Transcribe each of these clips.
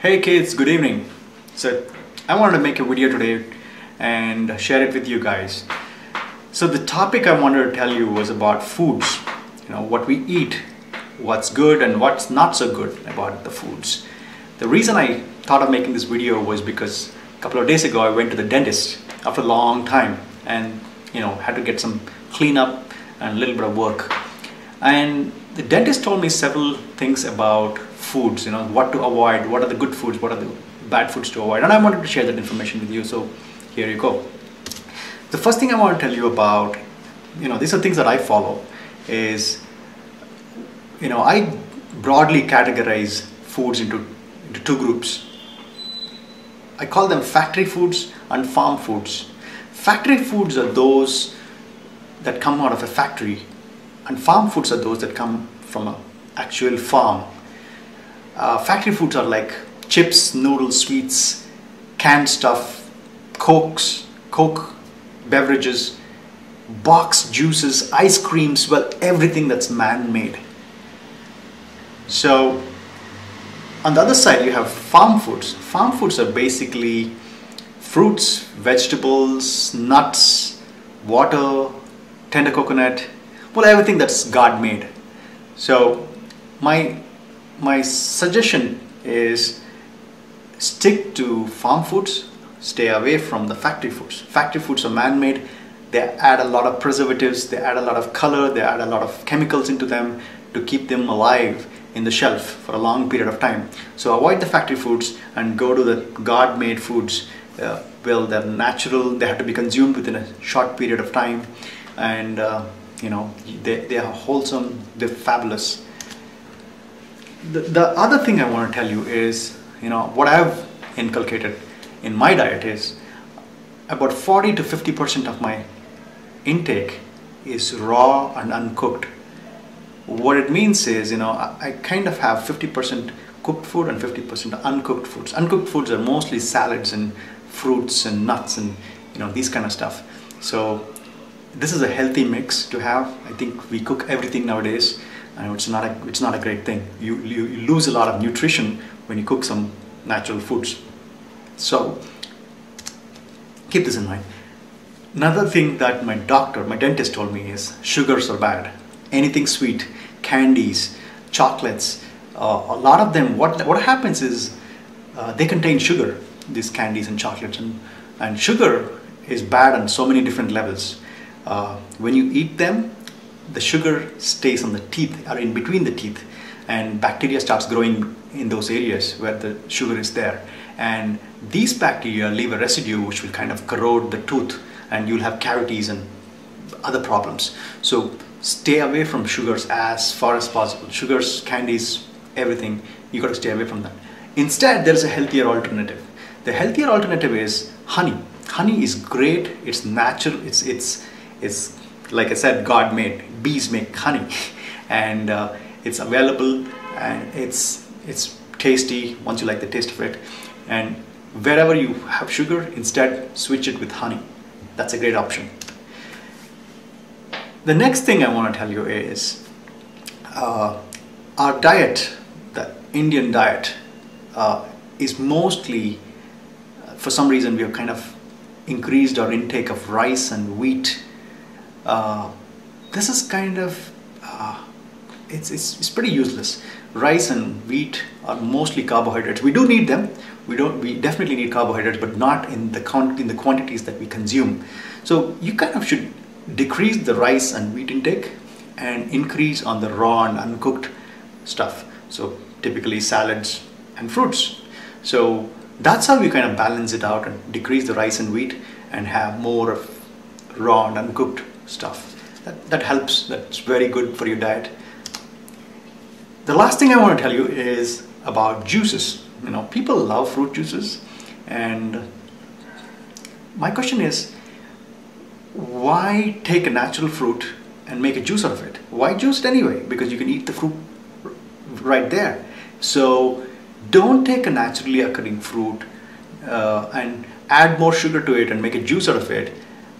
Hey kids, good evening. So I wanted to make a video today and share it with you guys. So the topic I wanted to tell you was about foods, what we eat, what's good and what's not so good about the foods. The reason I thought of making this video was because a couple of days ago I went to the dentist after a long time and had to get some cleanup and a little bit of work. And the dentist told me several things about foods, what to avoid, what are the good foods, what are the bad foods to avoid, and I wanted to share that information with you, so here you go. The first thing I want to tell you about, these are things that I follow, is, I broadly categorize foods into two groups. I call them factory foods and farm foods. Factory foods are those that come out of a factory, and farm foods are those that come from an actual farm. Factory foods are like chips, noodles, sweets, canned stuff, Coke beverages, boxed juices, ice creams, well, everything that's man-made. So on the other side you have farm foods. Farm foods are basically fruits, vegetables, nuts, water, tender coconut, well, everything that's God made. So my suggestion is stick to farm foods, stay away from the factory foods. Factory foods are man-made. They add a lot of preservatives, they add a lot of color, they add a lot of chemicals into them to keep them alive in the shelf for a long period of time. So avoid the factory foods and go to the God-made foods. Well, they're natural, they have to be consumed within a short period of time, and they are wholesome, they're fabulous. The other thing I want to tell you is, what I've inculcated in my diet is about 40 to 50% of my intake is raw and uncooked. What it means is, I kind of have 50% cooked food and 50% uncooked foods. Uncooked foods are mostly salads and fruits and nuts and these kind of stuff. So this is a healthy mix to have. I think we cook everything nowadays, and it's not a great thing. You lose a lot of nutrition when you cook some natural foods. So keep this in mind. Another thing that my dentist told me is sugars are bad. Anything sweet, candies, chocolates, a lot of them, what happens is they contain sugar, these candies and chocolates, and sugar is bad on so many different levels. When you eat them, the sugar stays on the teeth or in between the teeth, and bacteria starts growing in those areas where the sugar is there, and these bacteria leave a residue which will kind of corrode the tooth, and you'll have cavities and other problems. So stay away from sugars as far as possible. Sugars, candies, everything, you got to stay away from that. Instead, there's a healthier alternative. The healthier alternative is honey. Honey is great, it's natural, it's like I said, God made. Bees make honey, and it's available, and it's tasty once you like the taste of it. And wherever you have sugar, instead switch it with honey. That's a great option. The next thing I want to tell you is our diet, the Indian diet, is mostly, for some reason, we have kind of increased our intake of rice and wheat. This is kind of it's pretty useless. Rice and wheat are mostly carbohydrates. We do need them. We definitely need carbohydrates, but not in the quantities that we consume. So you kind of should decrease the rice and wheat intake and increase on the raw and uncooked stuff. So typically salads and fruits. So that's how we kind of balance it out and decrease the rice and wheat and have more of raw and uncooked stuff. That helps. That's very good for your diet. The last thing I want to tell you is about juices. People love fruit juices, and my question is, why take a natural fruit and make a juice out of it? Why juice it anyway? Because you can eat the fruit right there. So don't take a naturally occurring fruit and add more sugar to it and make a juice out of it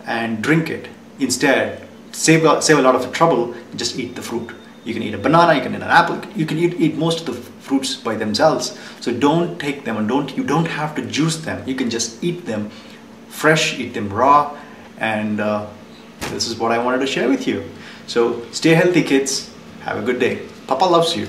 and drink it. Instead, save a lot of the trouble, just eat the fruit. You can eat a banana, you can eat an apple, you can eat most of the fruits by themselves. So don't take them, and you don't have to juice them. You can just eat them fresh, eat them raw, and this is what I wanted to share with you. So stay healthy, kids. Have a good day. Papa loves you.